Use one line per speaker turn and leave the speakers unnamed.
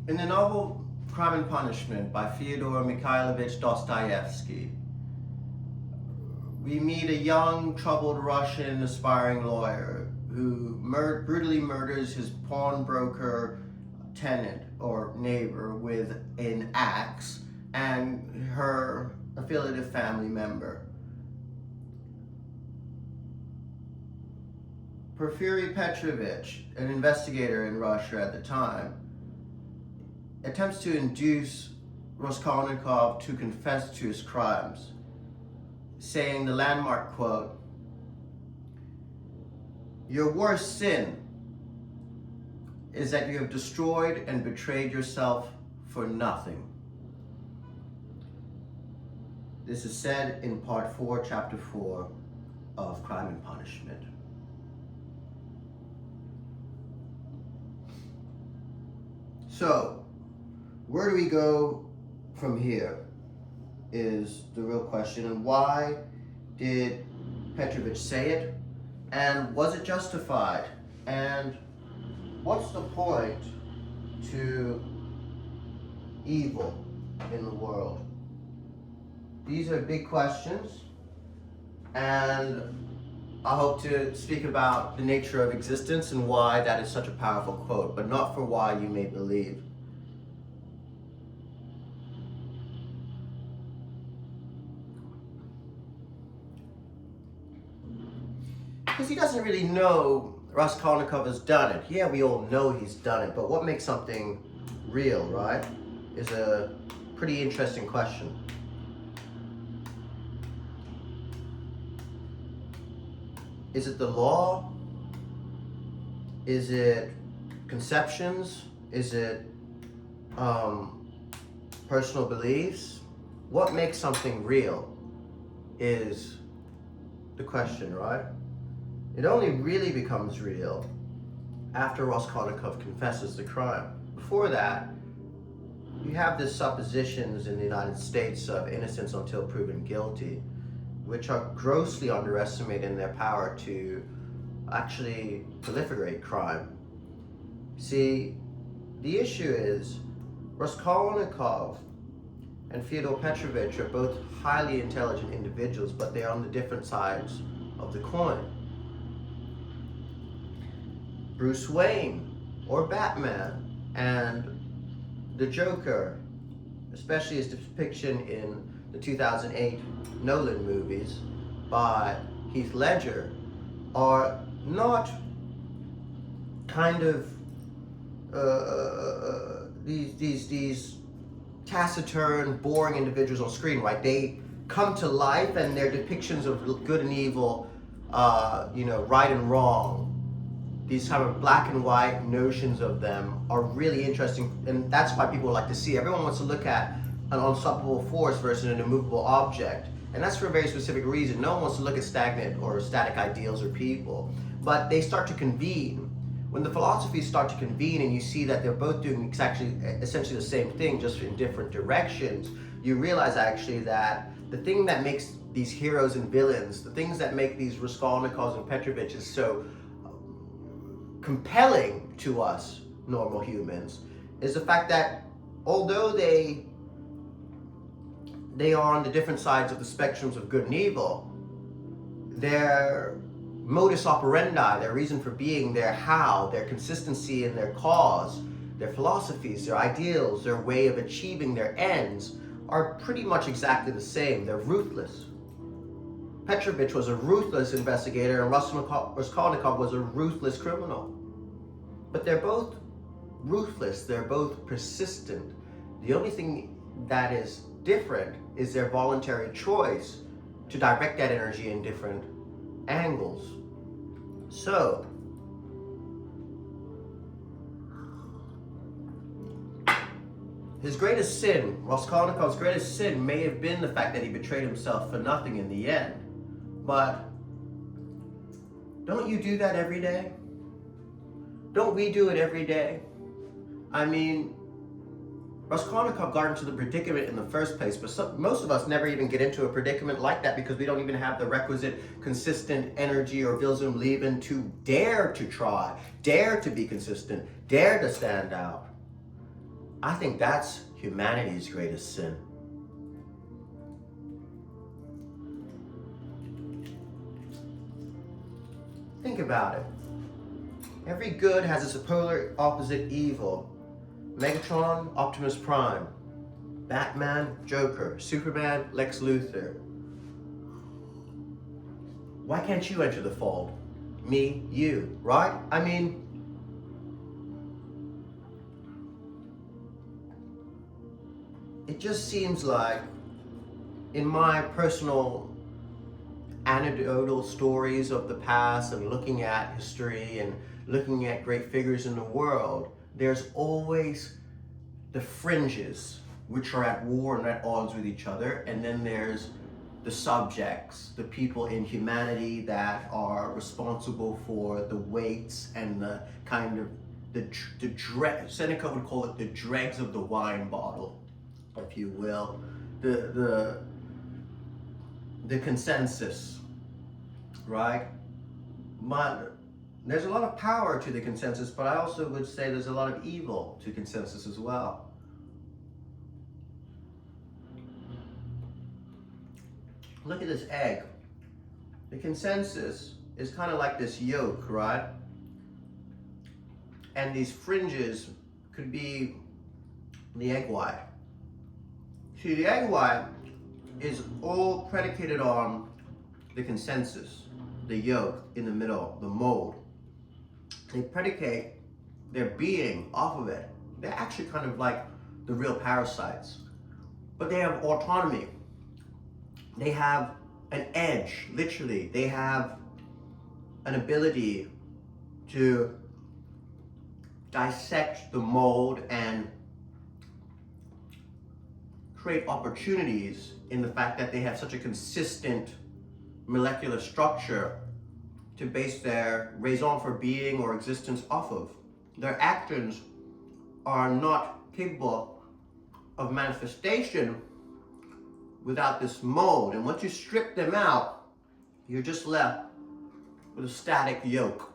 In the novel Crime and Punishment by Fyodor Mikhailovich Dostoevsky, we meet a young, troubled Russian aspiring lawyer who brutally murders his pawnbroker tenant or neighbor with an axe and her affiliative family member. Porfiry Petrovich, an investigator in Russia at the time, attempts to induce Raskolnikov to confess to his crimes, saying the landmark quote, "Your worst sin is that you have destroyed and betrayed yourself for nothing." This is said in part 4, chapter 4 of Crime and Punishment. So, where do we go from here is the real question. And why did Petrovich say it? And was it justified? And what's the point to evil in the world? These are big questions, and I hope to speak about the nature of existence and why that is such a powerful quote, but not for why you may believe. Because he doesn't really know Raskolnikov has done it. Yeah, we all know he's done it, but what makes something real, right, is a pretty interesting question. Is it the law? Is it conceptions? Is it personal beliefs? What makes something real is the question, right? It only really becomes real after Raskolnikov confesses the crime. Before that, you have the suppositions in the United States of innocence until proven guilty, which are grossly underestimated in their power to actually proliferate crime. See, the issue is Raskolnikov and Fyodor Petrovich are both highly intelligent individuals, but they are on the different sides of the coin. Bruce Wayne or Batman and the Joker, especially his depiction in the 2008 Nolan movies by Heath Ledger, are not kind of these taciturn, boring individuals on screen, right? They come to life, and their depictions of good and evil, right and wrong, these kind of black and white notions of them are really interesting, and that's why people like to see. Everyone wants to look at an unstoppable force versus an immovable object, and that's for a very specific reason. No one wants to look at stagnant or static ideals or people, but they start to convene. When the philosophies start to convene and you see that they're both doing essentially the same thing, just in different directions, you realize actually that the thing that makes these heroes and villains, the things that make these Raskolnikovs and Petroviches so compelling to us normal humans, is the fact that although they are on the different sides of the spectrums of good and evil, their modus operandi, their reason for being, their how, their consistency in their cause, their philosophies, their ideals, their way of achieving their ends are pretty much exactly the same. They're ruthless. Petrovich was a ruthless investigator, and Raskolnikov was a ruthless criminal. But they're both ruthless, they're both persistent. The only thing that is different is their voluntary choice to direct that energy in different angles. So, his greatest sin, Raskolnikov's greatest sin, may have been the fact that he betrayed himself for nothing in the end. But don't you do that every day? Don't we do it every day? I mean, Raskolnikov got into the predicament in the first place, but most of us never even get into a predicament like that because we don't even have the requisite consistent energy or Wilsum Leben to dare to try, dare to be consistent, dare to stand out. I think that's humanity's greatest sin. Think about it. Every good has its polar opposite evil. Megatron, Optimus Prime. Batman, Joker. Superman, Lex Luthor. Why can't you enter the fold? Me, you, right? I mean, it just seems like, in my personal anecdotal stories of the past and looking at history and looking at great figures in the world, there's always the fringes, which are at war and at odds with each other, and then there's the subjects, the people in humanity that are responsible for the weights and the kind of Seneca would call it the dregs of the wine bottle, if you will, the consensus, right? There's a lot of power to the consensus, but I also would say there's a lot of evil to consensus as well. Look at this egg. The consensus is kind of like this yolk, right? And these fringes could be the egg white. See, the egg white is all predicated on the consensus, the yolk in the middle, the mold. They predicate their being off of it. They're actually kind of like the real parasites, but they have autonomy. They have an edge, literally. They have an ability to dissect the mold and create opportunities in the fact that they have such a consistent molecular structure to base their raison for being or existence off of. Their actions are not capable of manifestation without this mold. And once you strip them out, you're just left with a static yolk.